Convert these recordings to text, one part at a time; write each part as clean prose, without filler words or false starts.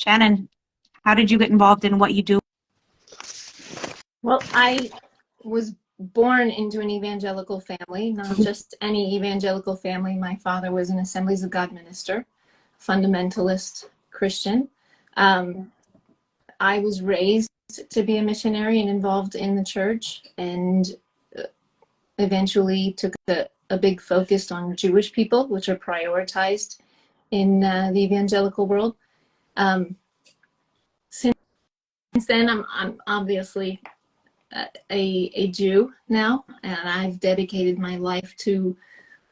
Shannon, how did you get involved in what you do? Well, I was born into an evangelical family, not just any evangelical family. My father was an Assemblies of God minister, fundamentalist Christian. I was raised to be a missionary and involved in the church, and eventually took a big focus on Jewish people, which are prioritized in the evangelical world. Since then, I'm obviously a Jew now, and I've dedicated my life to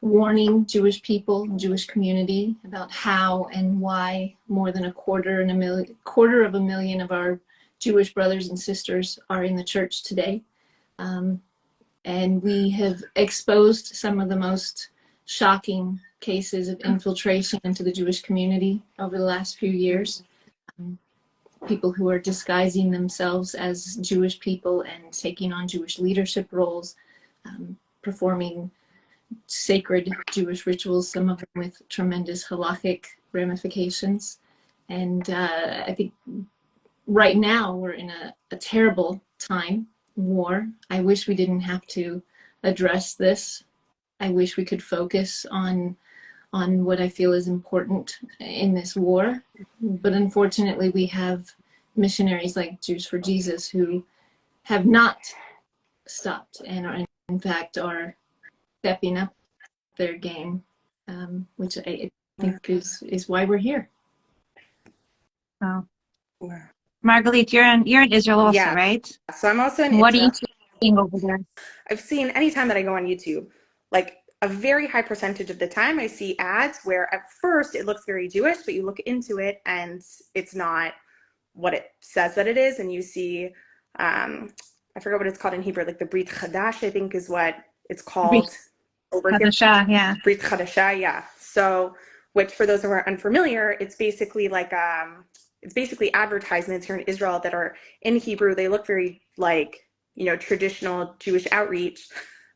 warning Jewish people, Jewish community, about how and why more than a quarter of a million of our Jewish brothers and sisters are in the church today. And we have exposed some of the most shocking cases of infiltration into the Jewish community over the last few years. People who are disguising themselves as Jewish people and taking on Jewish leadership roles, performing sacred Jewish rituals, some of them with tremendous halachic ramifications. And I think right now we're in a terrible time, war. I wish we didn't have to address this. I wish we could focus on what I feel is important in this war. But unfortunately, we have missionaries like Jews for Jesus who have not stopped and are, in fact, are stepping up their game, which I think is why we're here. Oh. Margalit, you're in Israel also, Yeah. right? So I'm also in What Israel. are you seeing over there? I've seen anytime that I go on YouTube, like a very high percentage of the time I see ads where at first it looks very Jewish, but you look into it and it's not what it says that it is. And you see, I forget what it's called in Hebrew, like the Brit Chadash, I think is what it's called over here. Yeah. Brit Chadashah, yeah. So, which for those who are unfamiliar, it's basically like, it's basically advertisements here in Israel that are in Hebrew. They look very like, you know, traditional Jewish outreach,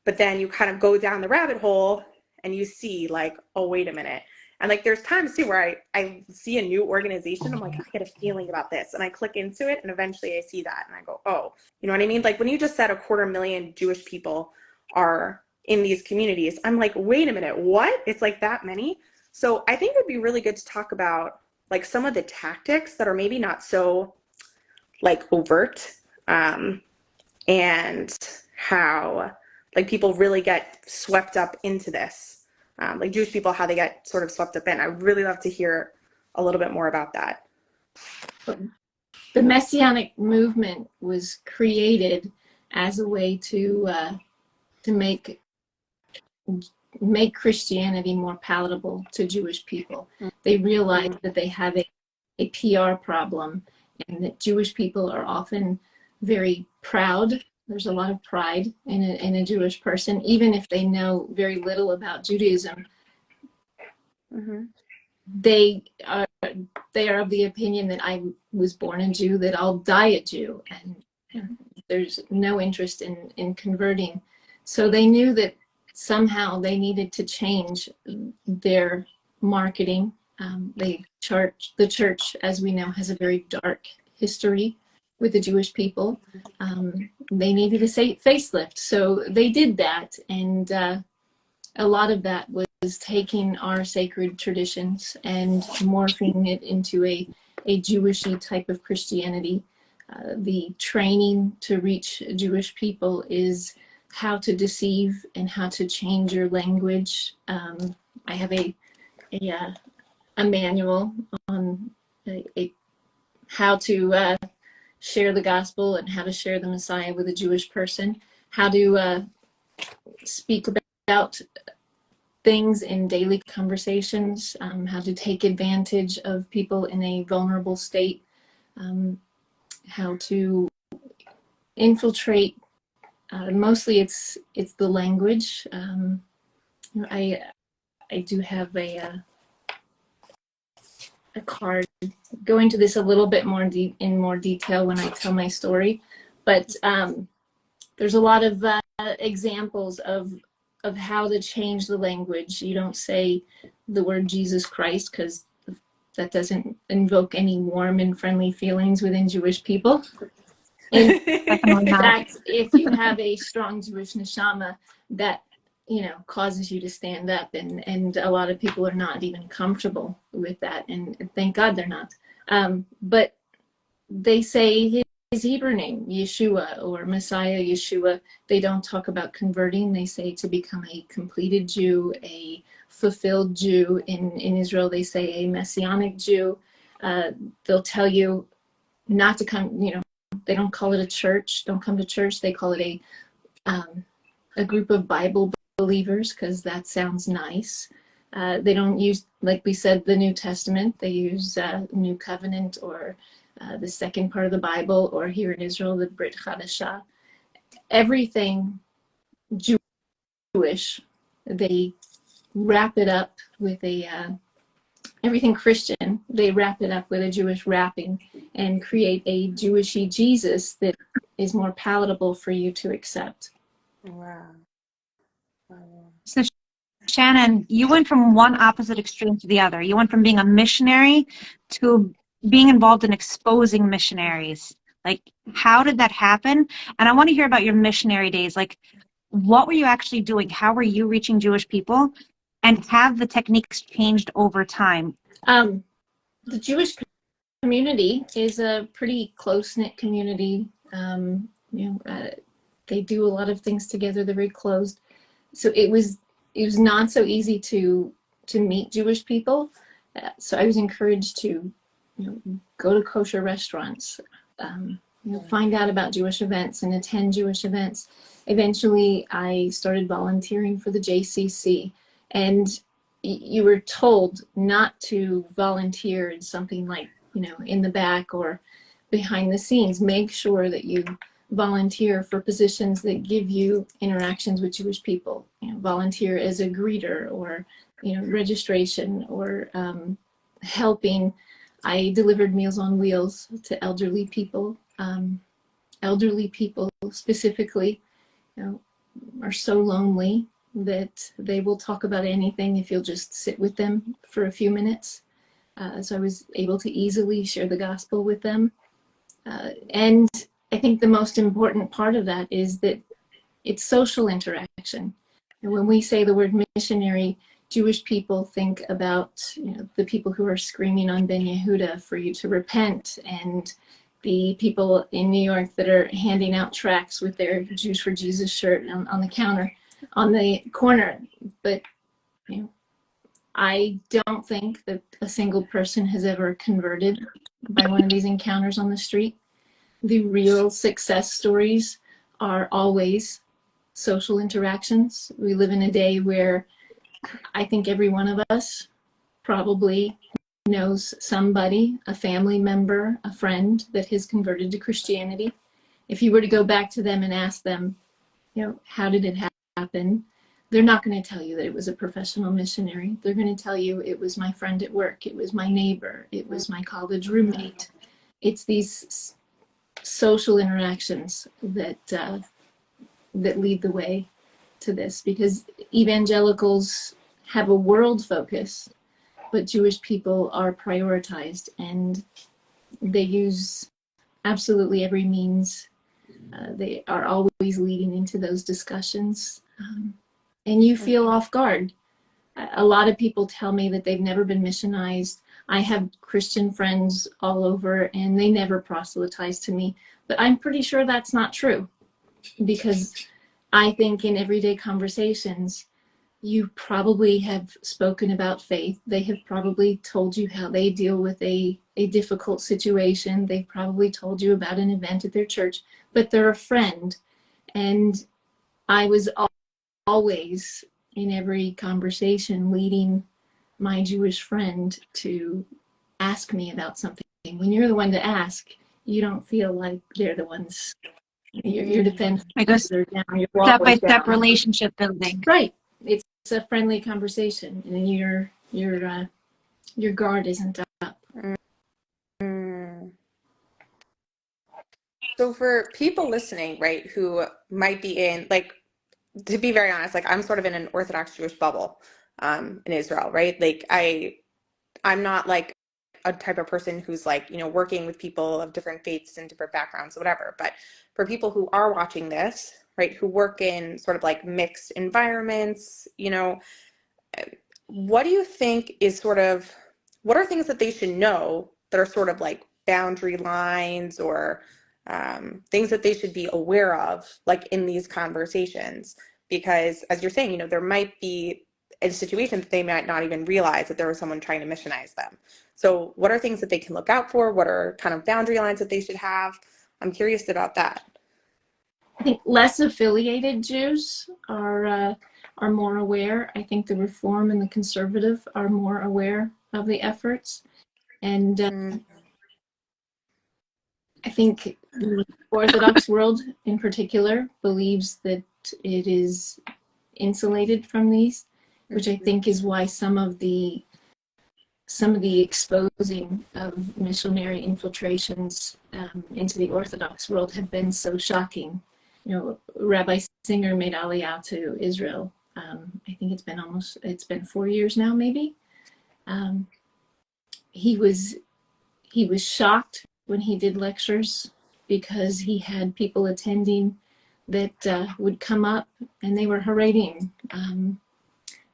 but then you kind of go down the rabbit hole and you see like, oh, wait a minute. And like, there's times too where I see a new organization. I'm like, I get a feeling about this. And I click into it and eventually I see that and I go, oh, you know what I mean? Like when you just said 250,000 Jewish people are in these communities, I'm like, wait a minute, what? It's like that many? So I think it'd be really good to talk about like some of the tactics that are maybe not so like overt, and how like people really get swept up into this, like Jewish people, how they get sort of swept up in. I would really love to hear a little bit more about that. The Messianic Movement was created as a way to make Christianity more palatable to Jewish people. They realized that they have a PR problem, and that Jewish people are often very proud. There's a lot of pride in a Jewish person, even if they know very little about Judaism. They are of the opinion that I was born a Jew, that I'll die a Jew, and there's no interest in converting. So they knew that somehow they needed to change their marketing. The church, as we know, has a very dark history with the Jewish people. They needed a facelift, so they did that, and a lot of that was taking our sacred traditions and morphing it into a Jewishy type of Christianity. The training to reach Jewish people is how to deceive and how to change your language. I have a manual on how to share the gospel and how to share the Messiah with a Jewish person, how to speak about things in daily conversations, how to take advantage of people in a vulnerable state, how to infiltrate. Mostly it's the language. I do have a card. Go into this a little bit more in more detail when I tell my story, but there's a lot of examples of how to change the language. You don't say the word Jesus Christ because that doesn't invoke any warm and friendly feelings within Jewish people. In Definitely not. fact, if you have a strong Jewish neshama, that, you know, causes you to stand up, and a lot of people are not even comfortable with that, and thank God they're not. But they say his Hebrew name, Yeshua, or Messiah Yeshua. They don't talk about converting. They say to become a completed Jew, a fulfilled Jew. In Israel, they say a Messianic Jew. They'll tell you not to come, you know, they don't call it a church. Don't come to church. They call it a group of Bible believers, because that sounds nice. They don't use, like we said, the New Testament. They use New Covenant, or the second part of the Bible, or here in Israel, the Brit Chadashah. Everything Jewish, they wrap it up with everything Christian, they wrap it up with a Jewish wrapping and create a Jewishy Jesus that is more palatable for you to accept. Wow. So Shannon, you went from one opposite extreme to the other. You went from being a missionary to being involved in exposing missionaries. Like, how did that happen? And I want to hear about your missionary days. Like, what were you actually doing? How were you reaching Jewish people? And have the techniques changed over time? The Jewish community is a pretty close-knit community. They do a lot of things together. They're very closed. So it was not so easy to meet Jewish people. So I was encouraged to, go to kosher restaurants, find out about Jewish events and attend Jewish events. Eventually, I started volunteering for the JCC, and you were told not to volunteer in something like, in the back or behind the scenes. Make sure that you volunteer for positions that give you interactions with Jewish people. Volunteer as a greeter, or registration, or helping. I delivered Meals on Wheels to elderly people. Elderly people specifically, are so lonely that they will talk about anything if you'll just sit with them for a few minutes. So I was able to easily share the gospel with them. And I think the most important part of that is that it's social interaction. And when we say the word missionary, Jewish people think about the people who are screaming on Ben Yehuda for you to repent, and the people in New York that are handing out tracts with their Jews for Jesus shirt on the counter, on the corner. But I don't think that a single person has ever converted by one of these encounters on the street. The real success stories are always social interactions. We live in a day where I think every one of us probably knows somebody, a family member, a friend that has converted to Christianity. If you were to go back to them and ask them, how did it happen? They're not going to tell you that it was a professional missionary. They're going to tell you it was my friend at work, it was my neighbor, it was my college roommate. It's these social interactions that lead the way to this, because evangelicals have a world focus, but Jewish people are prioritized, and they use absolutely every means. They are always leading into those discussions, and you feel off guard. A lot of people tell me that they've never been missionized. I have Christian friends all over, and they never proselytize to me, but I'm pretty sure that's not true, because I think in everyday conversations, you probably have spoken about faith. They have probably told you how they deal with a difficult situation. They've probably told you about an event at their church, but they're a friend. And I was always, in every conversation, leading my Jewish friend to ask me about something. When you're the one to ask, you don't feel like they're the ones. Your defense I guess are down, your step-by-step relationship building. Right. It's a friendly conversation, and your guard isn't up. So for people listening, right, who might be in, like, to be very honest, like, I'm sort of in an Orthodox Jewish bubble in Israel, right? Like, I'm not like a type of person who's like, you know, working with people of different faiths and different backgrounds, whatever. But for people who are watching this, right, who work in sort of like mixed environments, you know, what do you think is sort of, what are things that they should know that are sort of like boundary lines or things that they should be aware of, like in these conversations? Because as you're saying, you know, there might be a situation that they might not even realize that there was someone trying to missionize them. So what are things that they can look out for? What are kind of boundary lines that they should have? I'm curious about that. I think less affiliated Jews are more aware. I think the Reform and the Conservative are more aware of the efforts, and I think the Orthodox world in particular believes that it is insulated from these, which I think is why some of the exposing of missionary infiltrations into the Orthodox world have been so shocking. You know, Rabbi Singer made Aliyah to Israel. I think it's been 4 years now, maybe. He was shocked when he did lectures because he had people attending that would come up and they were Haredim.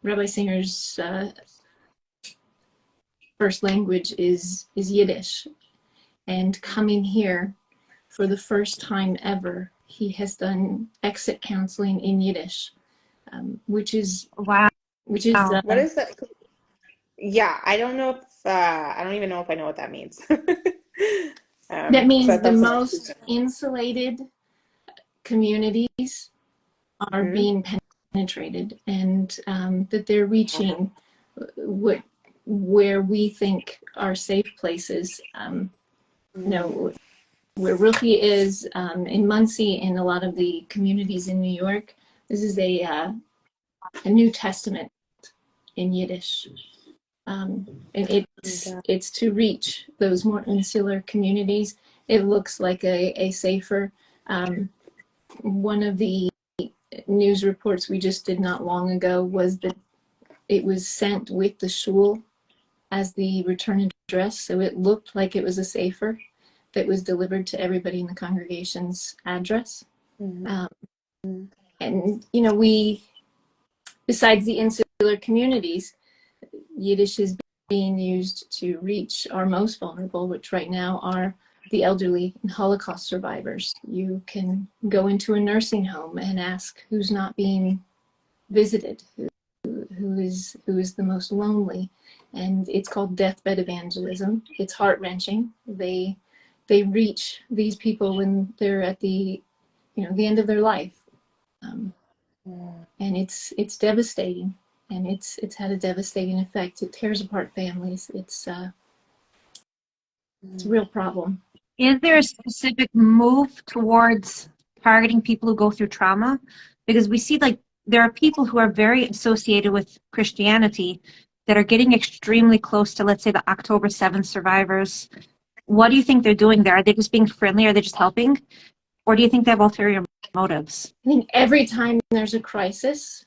Rabbi Singer's first language is Yiddish, and coming here for the first time ever, he has done exit counseling in Yiddish, which is Wow. What is that? Yeah, I don't know if I don't even know if I know what that means. That means the most insulated communities are being penetrated, and that they're reaching where we think are safe places. You know, where Ruchi is, in Muncie, and a lot of the communities in New York. This is a New Testament in Yiddish. And it's to reach those more insular communities. It looks like a safer, one of the news reports we just did not long ago was that it was sent with the shul as the return address, so it looked like it was a safer that was delivered to everybody in the congregation's address. And you know, we, besides the insular communities, Yiddish is being used to reach our most vulnerable, which right now are the elderly and Holocaust survivors. You can go into a nursing home and ask who's not being visited, who is the most lonely, and it's called deathbed evangelism. It's heart-wrenching. They reach these people when they're at the end of their life, and it's devastating. And it's had a devastating effect. It tears apart families. It's a real problem. Is there a specific move towards targeting people who go through trauma? Because we see like there are people who are very associated with Christianity that are getting extremely close to, let's say, the October 7th survivors. What do you think they're doing there? Are they just being friendly? Are they just helping? Or do you think they have ulterior motives? I think every time there's a crisis,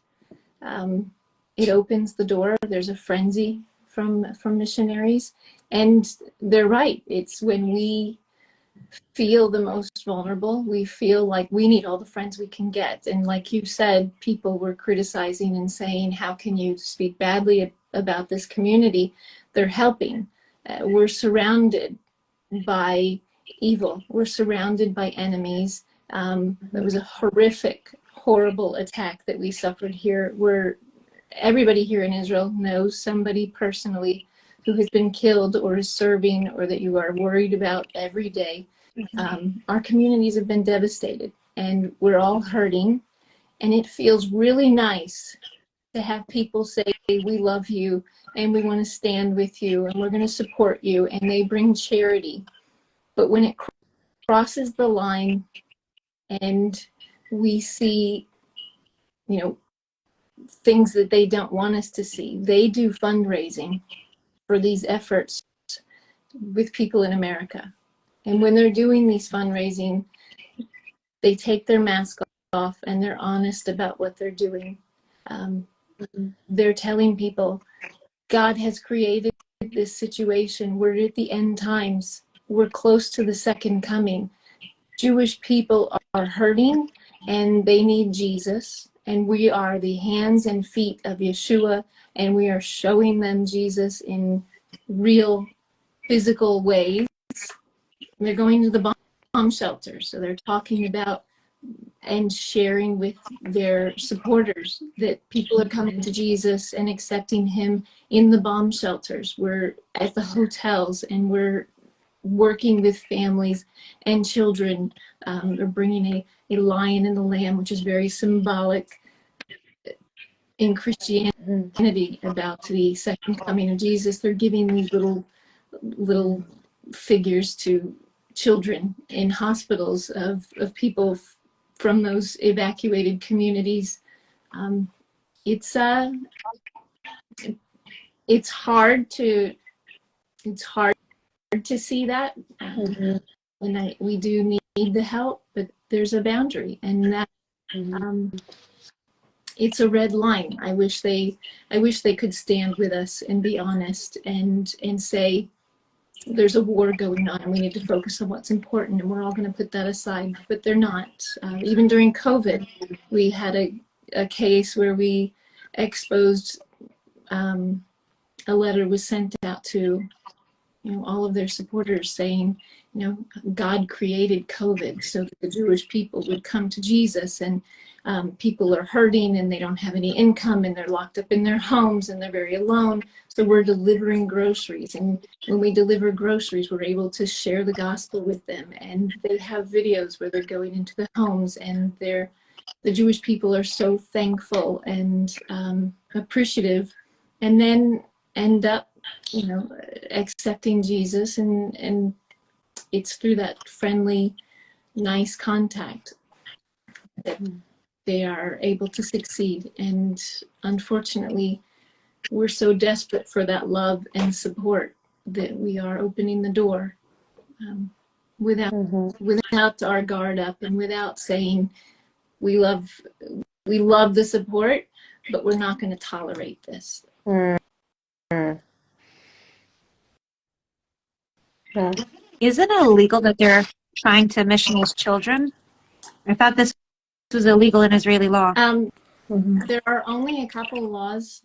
it opens the door. There's a frenzy from missionaries, and they're right. It's when we feel the most vulnerable, we feel like we need all the friends we can get. And like you said, people were criticizing and saying, how can you speak badly about this community? They're helping. We're surrounded by evil. We're surrounded by enemies. There was a horrific, horrible attack that we suffered here, where everybody here in Israel knows somebody personally who has been killed or is serving, or that you are worried about every day. Our communities have been devastated, and we're all hurting, and it feels really nice to have people say, we love you, and we want to stand with you, and we're going to support you, and they bring charity. But when it crosses the line and we see, things that they don't want us to see, they do fundraising for these efforts with people in America. And when they're doing these fundraising, they take their mask off and they're honest about what they're doing. They're telling people, God has created this situation. We're at the end times. We're close to the second coming. Jewish people are hurting and they need Jesus. And we are the hands and feet of Yeshua, and we are showing them Jesus in real physical ways. They're going to the bomb shelters, so they're talking about and sharing with their supporters that people are coming to Jesus and accepting him in the bomb shelters. We're at the hotels, and we're working with families and children. They're bringing a lion and the lamb, which is very symbolic in Christianity about the second coming of Jesus. They're giving these little figures to children in hospitals of people from those evacuated communities. It's hard to see that, and we do need the help, but there's a boundary, and that it's a red line. I wish they could stand with us and be honest and say, there's a war going on and we need to focus on what's important, and we're all going to put that aside, but they're not. Even during COVID, we had a case where we exposed, a letter was sent out to all of their supporters saying, God created COVID so that the Jewish people would come to Jesus, and people are hurting and they don't have any income and they're locked up in their homes and they're very alone. So we're delivering groceries, and when we deliver groceries, we're able to share the gospel with them, and they have videos where they're going into the homes, and the Jewish people are so thankful and appreciative, and then end up accepting Jesus, and it's through that friendly, nice contact that they are able to succeed. And unfortunately, we're so desperate for that love and support that we are opening the door without our guard up, and without saying we love the support, but we're not going to tolerate this. Is it illegal that they're trying to missionize children? I thought this was illegal in Israeli law. There are only a couple of laws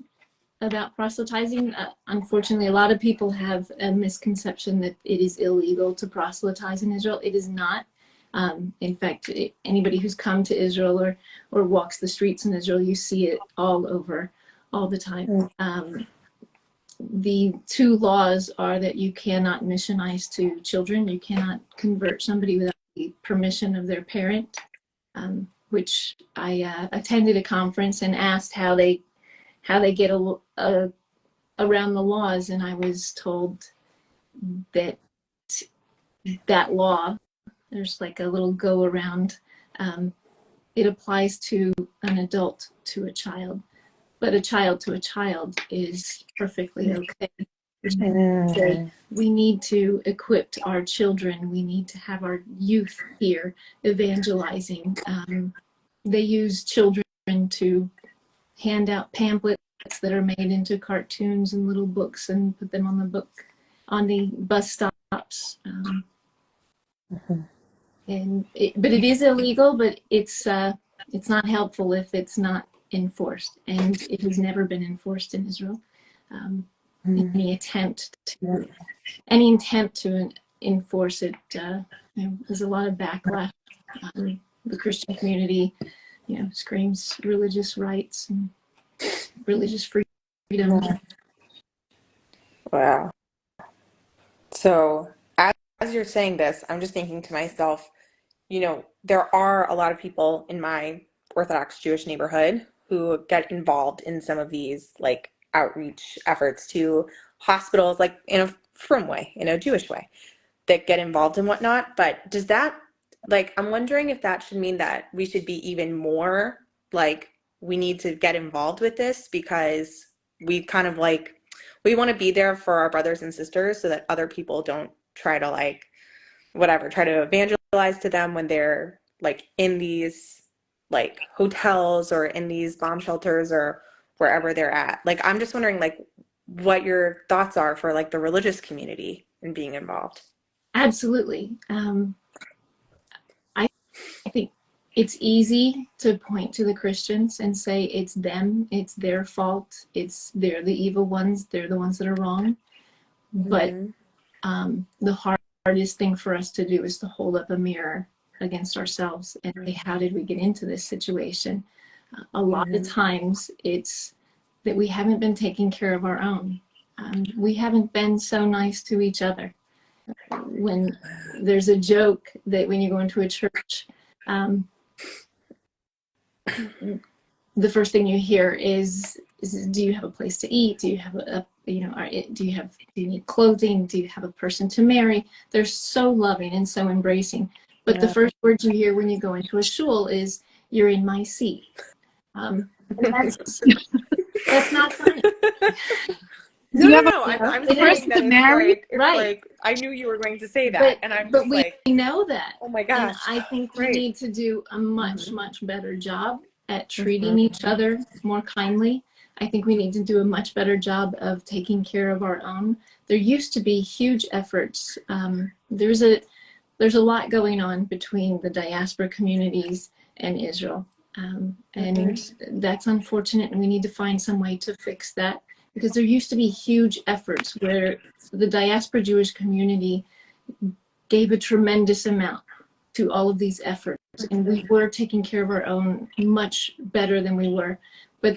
about proselytizing. Unfortunately, a lot of people have a misconception that it is illegal to proselytize in Israel. It is not. In fact, anybody who's come to Israel or walks the streets in Israel, you see it all over, all the time. The two laws are that you cannot missionize to children. You cannot convert somebody without the permission of their parent, which I attended a conference and asked how they get around the laws, and I was told that law, there's like a little go around, it applies to an adult to a child, but a child to a child is perfectly okay. So we need to equip our children. We need to have our youth here evangelizing. They use children to hand out pamphlets that are made into cartoons and little books and put them on the bus stops. But it is illegal, but it's not helpful if it's not enforced, and it has never been enforced in Israel. Any attempt to enforce it, there's a lot of backlash. The Christian community, screams religious rights and religious freedom. Wow. So as you're saying this, I'm just thinking to myself, there are a lot of people in my Orthodox Jewish neighborhood who get involved in some of these like outreach efforts to hospitals, like in a frum way, in a Jewish way, that get involved and whatnot. But does that, I'm wondering if that should mean that we should be even more we need to get involved with this, because we kind of we want to be there for our brothers and sisters so that other people don't try to try to evangelize to them when they're in these hotels or in these bomb shelters or wherever they're at. I'm just wondering what your thoughts are for like the religious community and being involved. Absolutely. I think it's easy to point to the Christians and say it's them, it's their fault, they're the evil ones, they're the ones that are wrong. But the hardest thing for us to do is to hold up a mirror against ourselves and say, how did we get into this situation? A lot of times it's that we haven't been taking care of our own. We haven't been so nice to each other. When there's a joke that when you go into a church, the first thing you hear is do you have a place to eat? Do you have do you need clothing? Do you have a person to marry? They're so loving and so embracing. But the first words you hear when you go into a shul is, you're in my seat. That's not funny. No. I'm saying that it's right. like, I knew you were going to say that, and I'm just like, we know that. oh my gosh. And I think we need to do a much better job at treating each other more kindly. I think we need to do a much better job of taking care of our own. There used to be huge efforts. There's a lot going on between the diaspora communities and Israel. And that's unfortunate, and we need to find some way to fix that, because there used to be huge efforts where the diaspora Jewish community gave a tremendous amount to all of these efforts, and we were taking care of our own much better than we were. But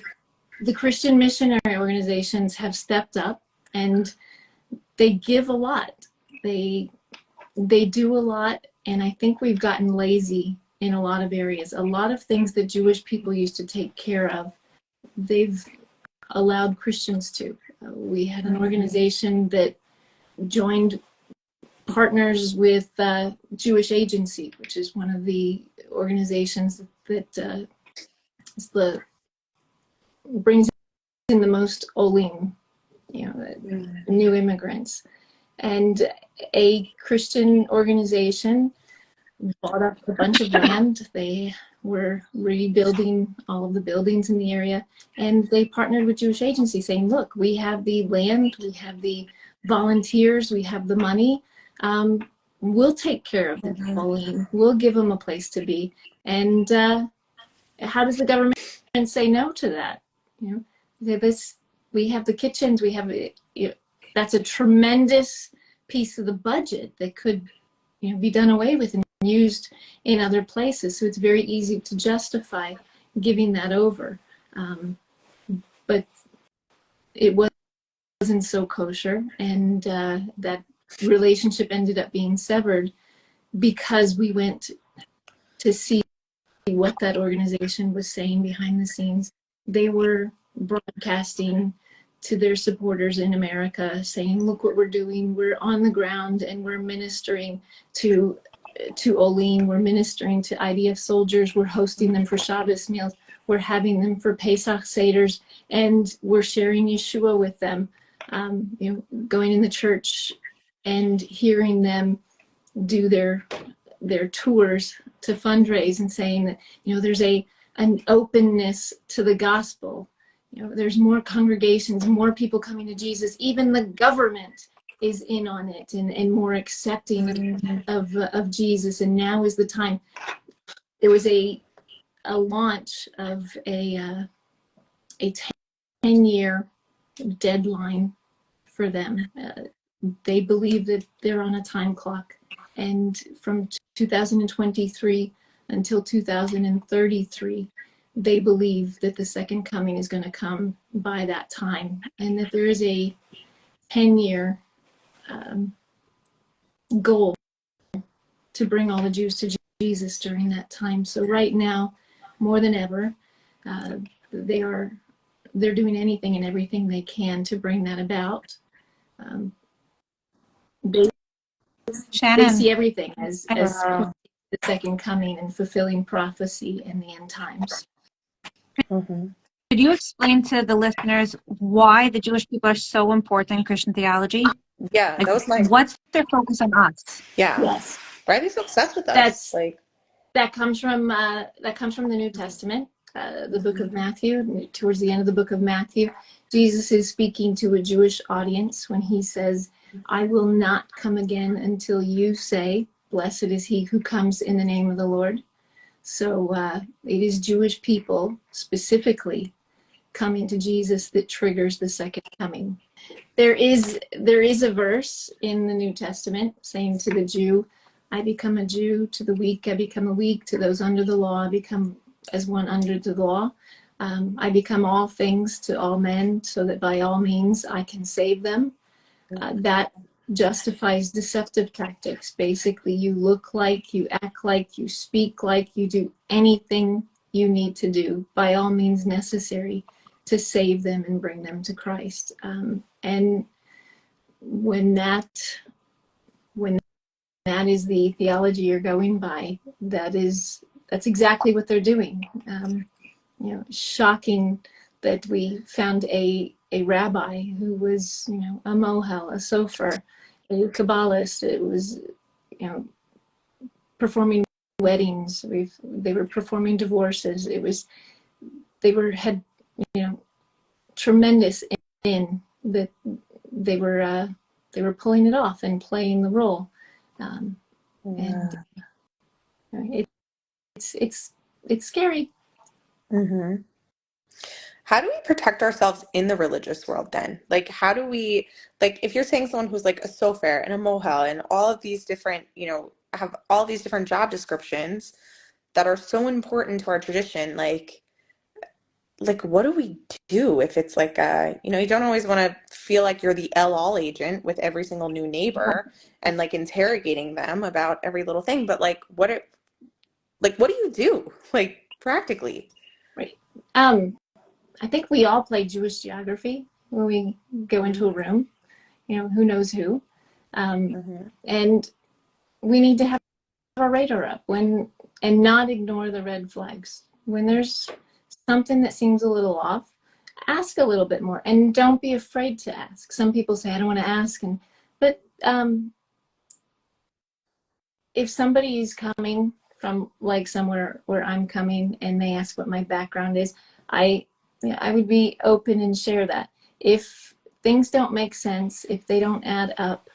the Christian missionary organizations have stepped up, and they give a lot. They do a lot, and I think we've gotten lazy in a lot of areas. A lot of things that Jewish people used to take care of, they've allowed Christians to. We had an organization that joined partners with Jewish Agency, which is one of the organizations that brings in the most Olim, new immigrants. And a Christian organization bought up a bunch of land. They were rebuilding all of the buildings in the area, and they partnered with Jewish Agency, saying, look, we have the land, we have the volunteers, we have the money. We'll take care of them. We'll give them a place to be. And how does the government say no to that? We have the kitchens, we have that's a tremendous piece of the budget that could be done away with and used in other places. So it's very easy to justify giving that over. But it wasn't so kosher, and that relationship ended up being severed because we went to see what that organization was saying behind the scenes. They were broadcasting to their supporters in America, saying, look what we're doing. We're on the ground and we're ministering to Olim, we're ministering to IDF soldiers, we're hosting them for Shabbos meals, we're having them for Pesach Seders, and we're sharing Yeshua with them. Going in the church and hearing them do their tours to fundraise and saying that there's an openness to the gospel. There's more congregations, more people coming to Jesus. Even the government is in on it and more accepting of Jesus. And now is the time. There was a launch of a 10-year deadline for them. They believe that they're on a time clock, and from 2023 until 2033, they believe that the second coming is going to come by that time, and that there is a 10-year goal to bring all the Jews to Jesus during that time. So right now, more than ever, they're doing anything and everything they can to bring that about. They see everything as the second coming and fulfilling prophecy in the end times. Could you explain to the listeners why the Jewish people are so important in Christian theology? Yeah, what's their focus on us? Yeah. Yes. Why are they so obsessed with us? That comes from the New Testament. the book of Matthew. Towards the end of the book of Matthew, Jesus is speaking to a Jewish audience when he says, I will not come again until you say, blessed is he who comes in the name of the Lord. So it is Jewish people specifically coming to Jesus that triggers the second coming. There is a verse in the New Testament saying to the Jew, I become a Jew, to the weak I become a weak, to those under the law I become as one under the law. I become all things to all men, so that by all means I can save them. That justifies deceptive tactics. Basically, you look like, you act like, you speak like, you do anything you need to do, by all means necessary, to save them and bring them to Christ. And when that is the theology you're going by, that's exactly what they're doing. Shocking that we found a rabbi who was, a mohel, a sofer, a Kabbalist. It was, performing weddings. They were performing divorces. Had tremendous in that they were pulling it off and playing the role. And it's scary. Mm-hmm. How do we protect ourselves in the religious world then? Like, how do we, like, if you're saying someone who's like a sofer and a mohel and all of these different, have all these different job descriptions that are so important to our tradition, like what do we do if it's like you don't always want to feel like you're the all agent with every single new neighbor and like interrogating them about every little thing, but what do you do, like, practically? Right. I think we all play Jewish geography when we go into a room, who knows who. And we need to have our radar up and not ignore the red flags. When there's something that seems a little off, ask a little bit more, and don't be afraid to ask. Some people say, I don't want to ask. But if somebody is coming from like somewhere where I'm coming and they ask what my background is, I would be open and share that. If things don't make sense, if they don't add up,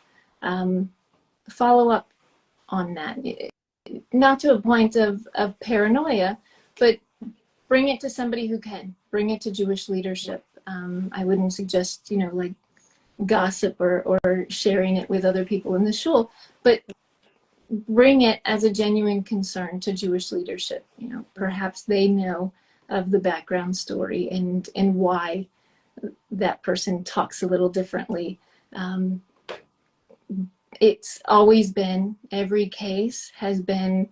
follow up on that. Not to a point of paranoia, but bring it to somebody who can. Bring it to Jewish leadership. I wouldn't suggest, like gossip or sharing it with other people in the shul, but bring it as a genuine concern to Jewish leadership. Perhaps they know of the background story and why that person talks a little differently. It's always been, every case has been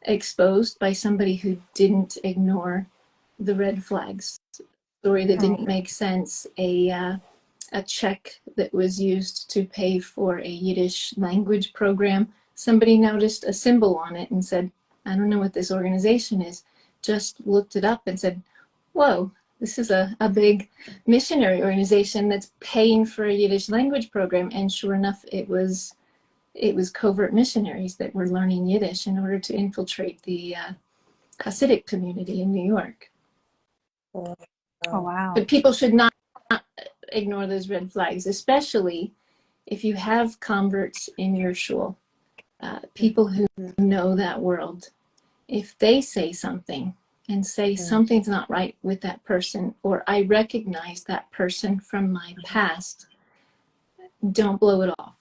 exposed by somebody who didn't ignore the red flags. Story that didn't make sense, a check that was used to pay for a Yiddish language program. Somebody noticed a symbol on it and said, I don't know what this organization is. Just looked it up and said, whoa, this is a big missionary organization that's paying for a Yiddish language program. And sure enough, it was covert missionaries that were learning Yiddish in order to infiltrate the Hasidic community in New York. Oh, wow. But people should not ignore those red flags, especially if you have converts in your shul, people who know that world. If they say something and say something's not right with that person, or I recognize that person from my past, don't blow it off.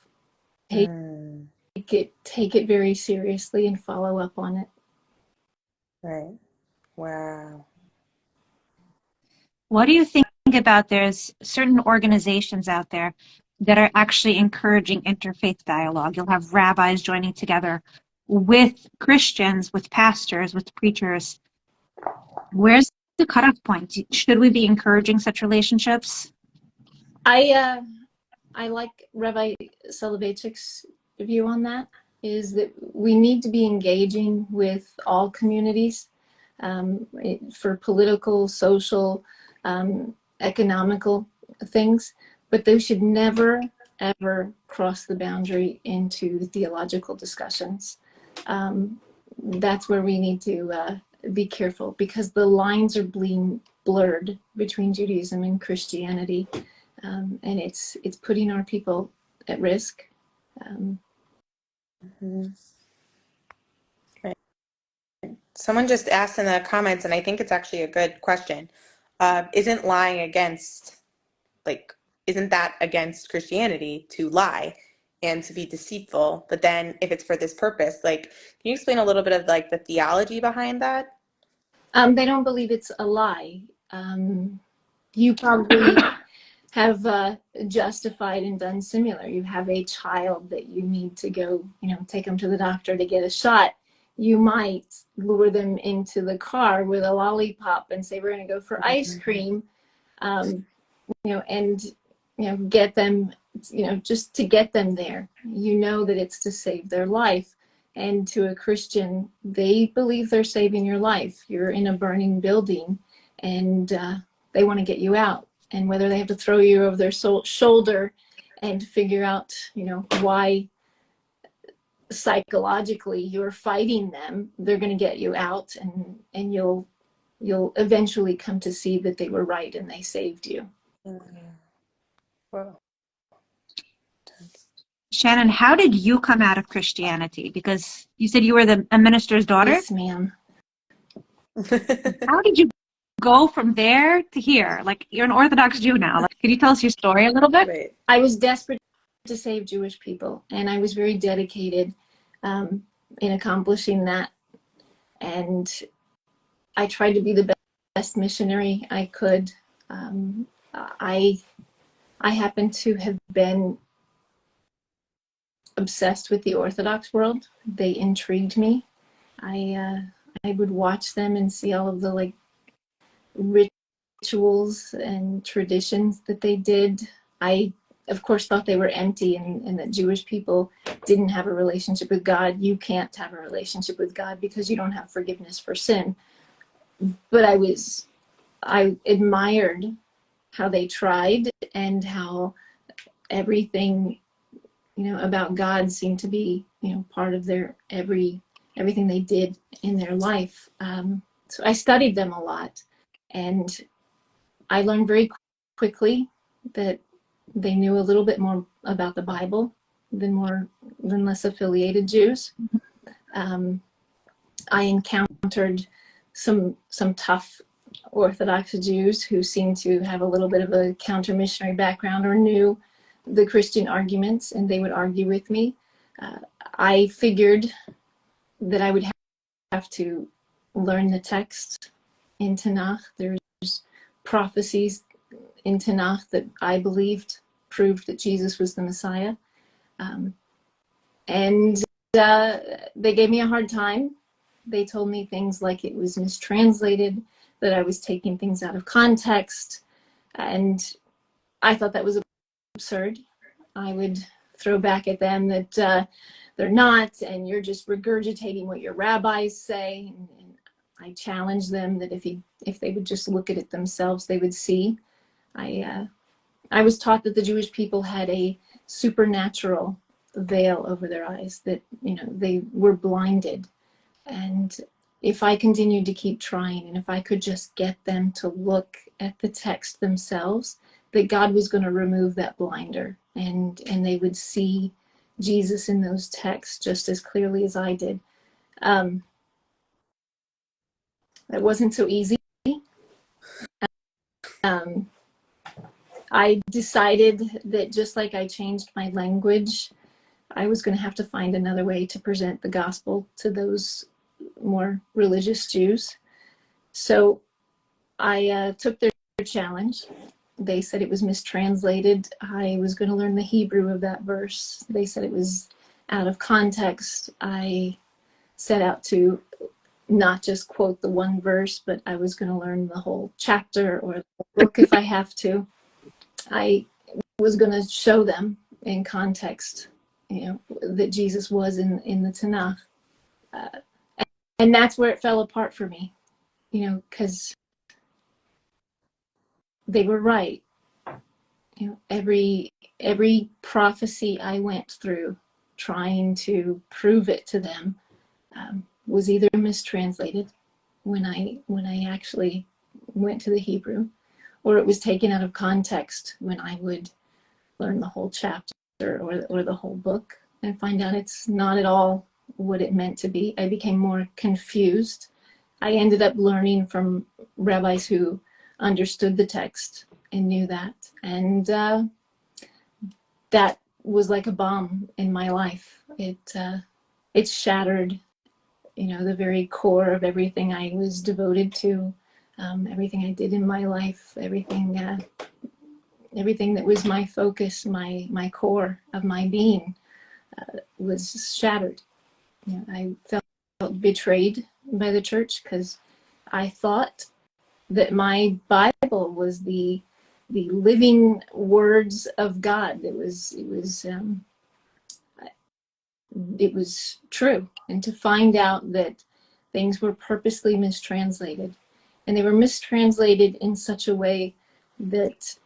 Take it very seriously and follow up on it. Right. Wow. What do you think about there's certain organizations out there that are actually encouraging interfaith dialogue? You'll have rabbis joining together with Christians, with pastors, with preachers. Where's the cutoff point? Should we be encouraging such relationships? I like Rabbi Soloveitchik's view on that, is that we need to be engaging with all communities for political, social, economical things, but they should never, ever cross the boundary into theological discussions. That's where we need to be careful, because the lines are being blurred between Judaism and Christianity, and it's putting our people at risk. Mhm. Right. Someone just asked in the comments, and I think it's actually a good question. Isn't lying against, like, isn't that against Christianity to lie and to be deceitful? But then if it's for this purpose, like, can you explain a little bit of like the theology behind that? They don't believe it's a lie. You probably have justified and done similar. You have a child that you need to go, take them to the doctor to get a shot. You might lure them into the car with a lollipop and say, we're going to go for ice cream, and, get them, just to get them there. You know that it's to save their life. And to a Christian, they believe they're saving your life. You're in a burning building, and they want to get you out. And whether they have to throw you over their shoulder and figure out, why psychologically you're fighting them, they're going to get you out, and you'll eventually come to see that they were right and they saved you. Wow. Shannon, how did you come out of Christianity? Because you said you were a minister's daughter. Yes, ma'am. How did you go from there to here? Like, you're an Orthodox Jew now. Like, can you tell us your story a little bit? Right. I was desperate to save Jewish people, and I was very dedicated in accomplishing that. And I tried to be the best missionary I could. I happen to have been obsessed with the Orthodox world. They intrigued me. I would watch them and see all of the rituals and traditions that they did. I, of course, thought they were empty, and that Jewish people didn't have a relationship with God. You can't have a relationship with God because you don't have forgiveness for sin. But I admired how they tried, and how everything, about God seemed to be, part of their everything they did in their life. So I studied them a lot, and I learned very quickly that they knew a little bit more about the Bible than less affiliated Jews. I encountered some tough Orthodox Jews who seemed to have a little bit of a counter-missionary background, or knew the Christian arguments, and they would argue with me. I figured that I would have to learn the text in Tanakh. There's prophecies in Tanakh that I believed proved that Jesus was the Messiah. And they gave me a hard time. They told me things like it was mistranslated, that I was taking things out of context. And I thought that was absurd. I would throw back at them that they're not, and you're just regurgitating what your rabbis say. And I challenged them that if they would just look at it themselves, they would see. I was taught that the Jewish people had a supernatural veil over their eyes, that they were blinded. And if I continued to keep trying, and if I could just get them to look at the text themselves, that God was going to remove that blinder, and they would see Jesus in those texts just as clearly as I did. That wasn't so easy. I decided that just like I changed my language, I was going to have to find another way to present the gospel to those more religious Jews. So I took their challenge. They said it was mistranslated. I was going to learn the Hebrew of that verse. They said it was out of context. I set out to not just quote the one verse, but I was going to learn the whole chapter or the book if I have to. I was going to show them in context, that Jesus was in the Tanakh. And that's where it fell apart for me, because they were right. Every prophecy I went through trying to prove it to them was either mistranslated, when I actually went to the Hebrew, or it was taken out of context when I would learn the whole chapter or the whole book and find out it's not at all what it meant to be. I became more confused. I ended up learning from rabbis who understood the text and knew that. And that was like a bomb in my life. It shattered, the very core of everything I was devoted to, everything I did in my life, everything that was my focus, my core of my being was shattered. I felt betrayed by the church because I thought that my Bible was the living words of God. It was true. And to find out that things were purposely mistranslated, and they were mistranslated in such a way that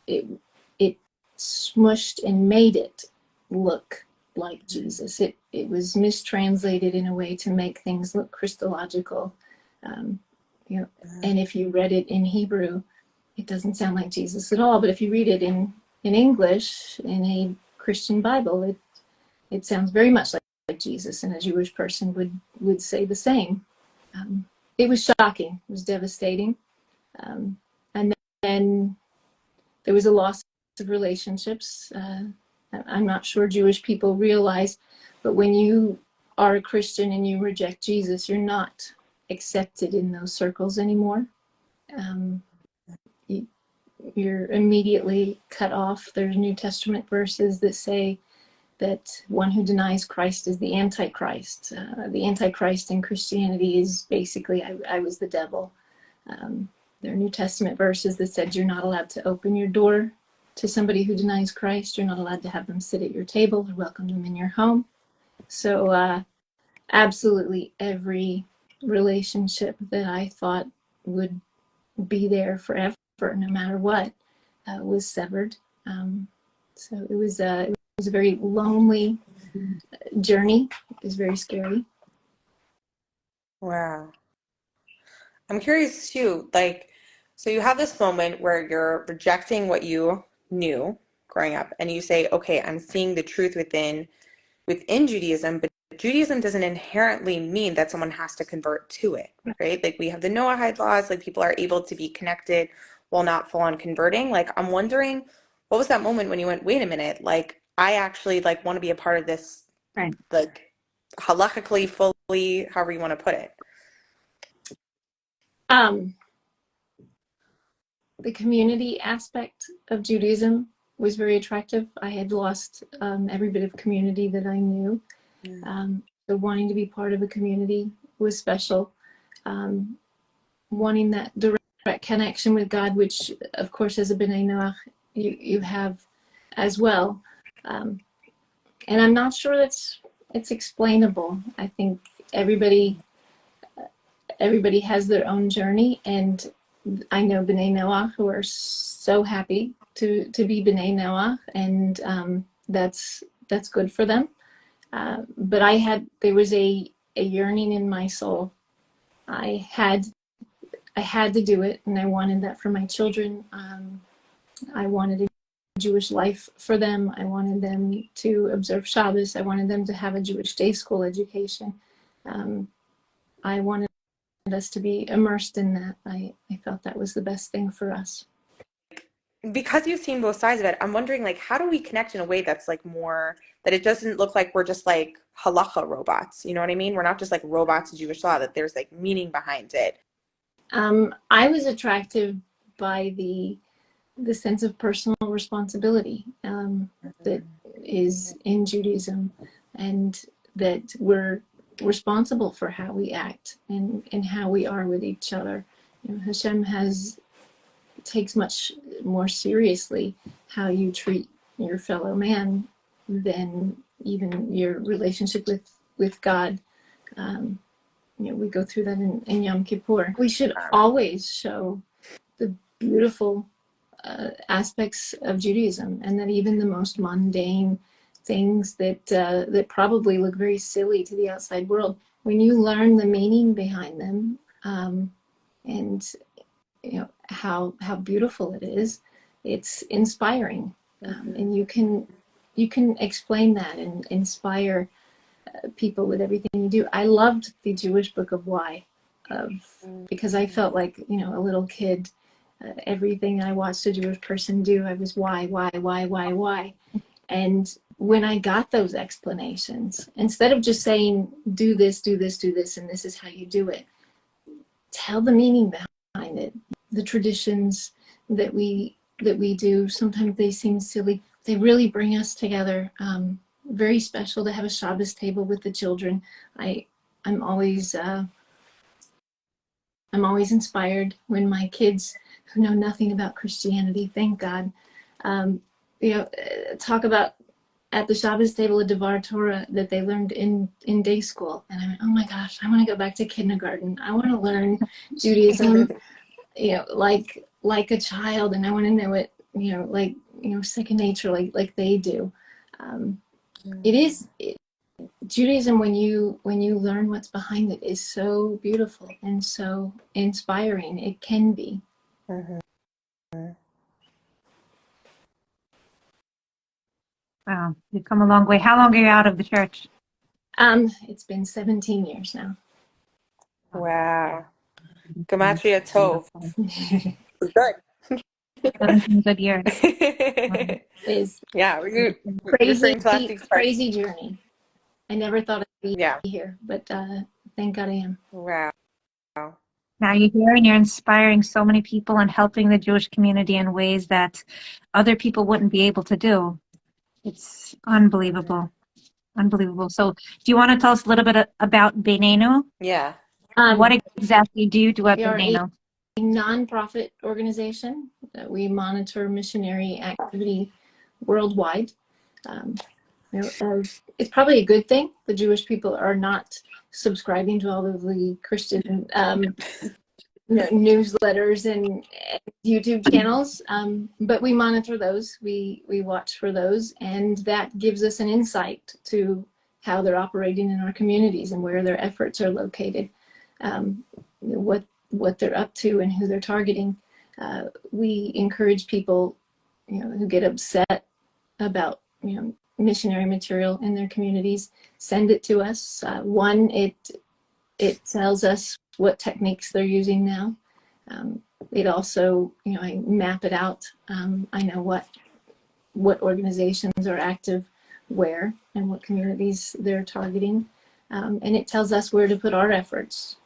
it smushed and made it look like Jesus. It was mistranslated in a way to make things look Christological. And if you read it in Hebrew, it doesn't sound like Jesus at all. But if you read it in English, in a Christian Bible, it sounds very much like Jesus, and a Jewish person would say the same. It was shocking. It was devastating. And then there was a loss of relationships. I'm not sure Jewish people realize, but when you are a Christian and you reject Jesus, you're not accepted in those circles anymore. You're immediately cut off. There's New Testament verses that say that one who denies Christ is the Antichrist. The Antichrist in Christianity is basically, I was the devil. There are New Testament verses that said you're not allowed to open your door to somebody who denies Christ. You're not allowed to have them sit at your table or welcome them in your home. So absolutely every relationship that I thought would be there forever, no matter what, was severed. So it was a very lonely journey. It was very scary. Wow. I'm curious too, so you have this moment where you're rejecting what you knew growing up, and you say, okay, I'm seeing the truth within Judaism, but Judaism doesn't inherently mean that someone has to convert to it, right? Like we have the Noahide laws, like people are able to be connected while not full on converting. Like I'm wondering, what was that moment when you went, wait a minute, like I actually want to be a part of this, Right. like halakhically, fully, however you want to put it. The community aspect of Judaism was very attractive. I had lost every bit of community that I knew. So wanting to be part of a community was special. Wanting that direct connection with God, which of course as a Bnei Noach you have as well. And I'm not sure it's explainable. I think everybody has their own journey, and I know Bnei Noach who are so happy to be Bnei Noach, and that's good for them. But there was a yearning in my soul. I had to do it, and I wanted that for my children. I wanted a Jewish life for them. I wanted them to observe Shabbos. I wanted them to have a Jewish day school education. I wanted us to be immersed in that. I felt that was the best thing for us. Because you've seen both sides of it, I'm wondering, how do we connect in a way that's more, that it doesn't look like we're just halacha robots, you know what I mean? We're not just robots of Jewish law, that there's meaning behind it. I was attracted by the sense of personal responsibility that is in Judaism, and that we're responsible for how we act and how we are with each other. Hashem takes much more seriously how you treat your fellow man than even your relationship with God. We go through that in Yom Kippur. We should always show the beautiful aspects of Judaism, and that even the most mundane things that probably look very silly to the outside world, when you learn the meaning behind them, and how beautiful it is. It's inspiring, and you can explain that and inspire people with everything you do. I loved the Jewish Book of Why, because I felt like a little kid. Everything I watched a Jewish person do, I was why, and when I got those explanations, instead of just saying do this, and this is how you do it, tell the meaning behind it. The traditions that we do, sometimes they seem silly. They really bring us together. Very special to have a Shabbos table with the children. I'm always inspired when my kids, who know nothing about Christianity, thank God, talk about at the Shabbos table a Devar Torah that they learned in day school. And I went, oh my gosh, I want to go back to kindergarten. I want to learn Judaism, like a child, and I want to know it, second nature, like they do. Judaism, when you learn what's behind it, is so beautiful and so inspiring. It can be. Wow, you've come a long way. How long are you out of the church? It's been 17 years now. Wow. Gematria Tov. Good. 17 good years. Is Yeah, we're referring to last week's part. crazy journey. I never thought I'd be here, but thank God I am. Wow. Now you're here and you're inspiring so many people and helping the Jewish community in ways that other people wouldn't be able to do. It's unbelievable. Unbelievable. So do you want to tell us a little bit about Bnuu? Yeah. What exactly do you do at Bnuu? A nonprofit organization that we monitor missionary activity worldwide. It's probably a good thing the Jewish people are not subscribing to all of the Christian newsletters and YouTube channels, but we monitor those. We watch for those, and that gives us an insight to how they're operating in our communities and where their efforts are located, what they're up to and who they're targeting. We encourage people, who get upset about, missionary material in their communities, send it to us. It tells us what techniques they're using now. It also, I map it out. I know what organizations are active where and what communities they're targeting. And it tells us where to put our efforts,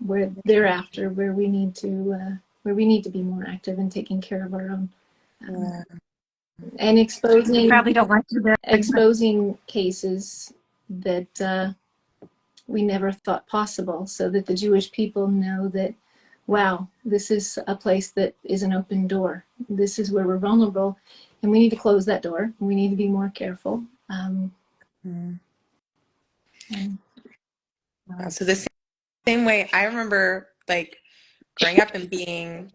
where they're after, where we need to be more active in taking care of our own. And exposing, probably don't want to exposing cases that we never thought possible, so that the Jewish people know that, wow, this is a place that is an open door. This is where we're vulnerable, and we need to close that door. We need to be more careful. So the same way, I remember growing up and being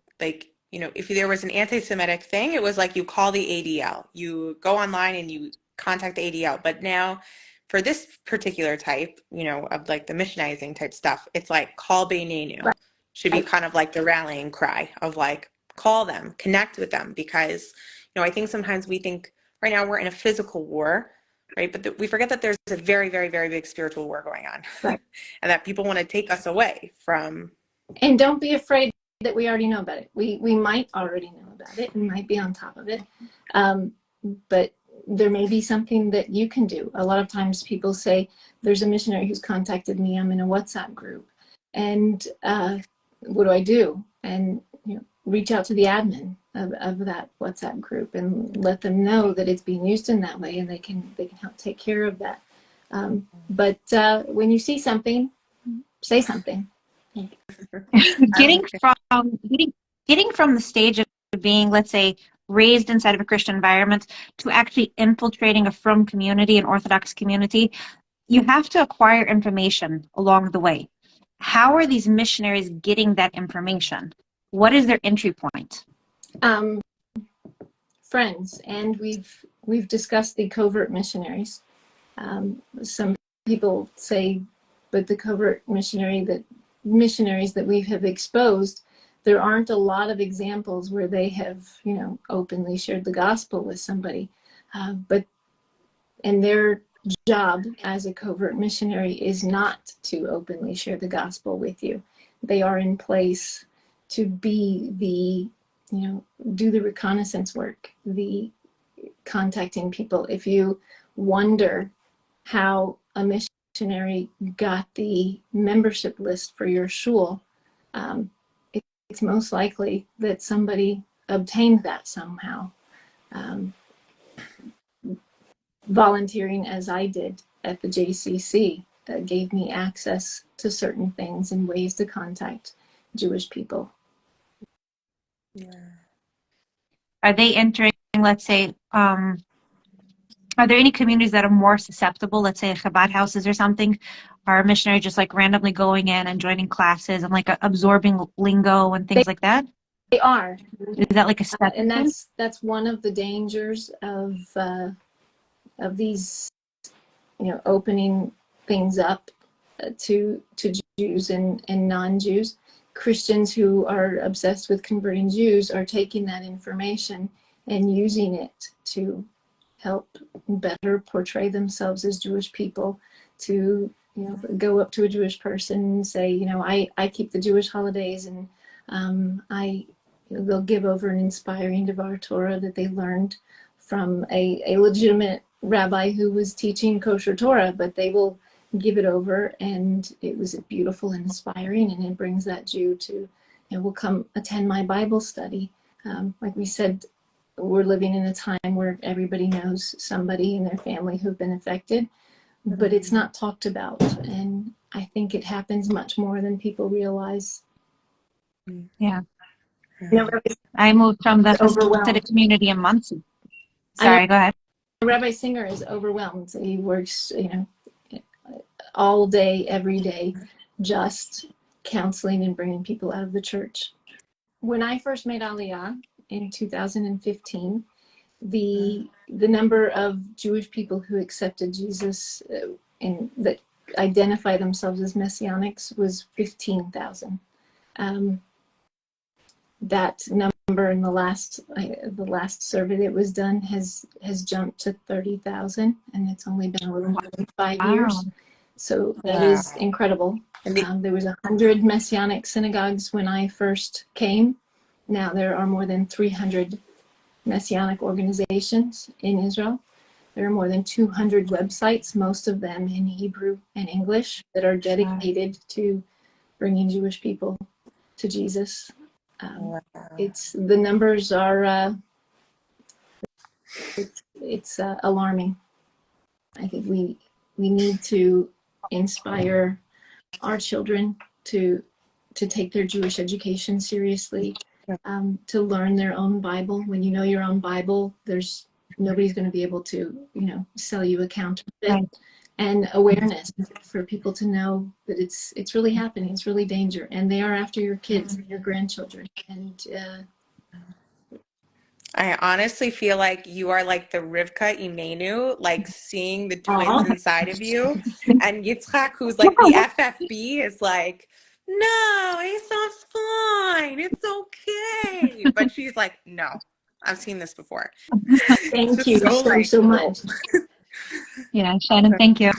if there was an anti-Semitic thing, it was like you call the ADL. You go online and you contact the ADL. But now for this particular type, of the missionizing type stuff, it's like call Bnuu. Should be kind of like the rallying cry of call them, connect with them, because I think sometimes we think right now we're in a physical war, right? But we forget that there's a very, very, very big spiritual war going on, right. And that people want to take us away from. And don't be afraid that we already know about it. We might already know about it and might be on top of it, but there may be something that you can do. A lot of times people say, there's a missionary who's contacted me, I'm in a WhatsApp group, and what do I do? And reach out to the admin of that WhatsApp group and let them know that it's being used in that way, and they can help take care of that. But when you see something, say something. Getting from the stage of being, let's say, raised inside of a Christian environment to actually infiltrating a frum community, an Orthodox community, you have to acquire information along the way. How are these missionaries getting that information? What is their entry point? Friends, and we've discussed the covert missionaries. Some people say, but the covert missionary that missionaries that we have exposed, there aren't a lot of examples where they have, you know, openly shared the gospel with somebody. And their job as a covert missionary is not to openly share the gospel with you. They are in place to be the, you know, do the reconnaissance work, the contacting people. If you wonder how a missionary got the membership list for your shul, it's most likely that somebody obtained that somehow. Volunteering as I did at the JCC gave me access to certain things and ways to contact Jewish people. Yeah. Are they entering, let's say, are there any communities that are more susceptible, let's say Chabad houses or something? Are a missionary just like randomly going in and joining classes and like absorbing lingo and things like that? They are. Is that like a step? And that's one of the dangers of these, you know, opening things up to Jews and non-Jews. Christians who are obsessed with converting Jews are taking that information and using it to help better portray themselves as Jewish people, to, you know, go up to a Jewish person and say, you know, I keep the Jewish holidays, and they'll give over an inspiring Devar Torah that they learned from a legitimate rabbi who was teaching kosher Torah, but they will give it over, and it was beautiful and inspiring, and it brings that Jew to, you know, will come attend my Bible study. Like we said, we're living in a time where everybody knows somebody in their family who've been affected, but it's not talked about, and I think it happens much more than people realize. Yeah. You know, I moved from the overwhelmed. Hasidic community in Muncie. Sorry, go ahead. Rabbi Singer is overwhelmed. He works, you know, all day, every day, just counseling and bringing people out of the church. When I first made Aliyah in 2015, the number of Jewish people who accepted Jesus and that identify themselves as Messianics was 15,000. That number in the last survey that was done has jumped to 30,000, and it's only been a little more than 5 years. So that is incredible. There was 100 Messianic synagogues when I first came. Now there are more than 300 Messianic organizations in Israel. There are more than 200 websites, most of them in Hebrew and English, that are dedicated to bringing Jewish people to Jesus. It's the numbers are it's alarming. I think we need to inspire our children to take their Jewish education seriously, to learn their own Bible. When you know your own Bible, there's nobody's going to be able to, you know, sell you a counterfeit. Right. And awareness for people to know that it's really happening. It's really danger, and they are after your kids and your grandchildren. And I honestly feel like you are like the Rivka Imenu, like seeing the twins inside of you. And Yitzchak, who's like the FFB, is like, no, Esau's fine. It's okay. But she's like, no, I've seen this before. Thank you so much. Yeah, Shannon, thank you.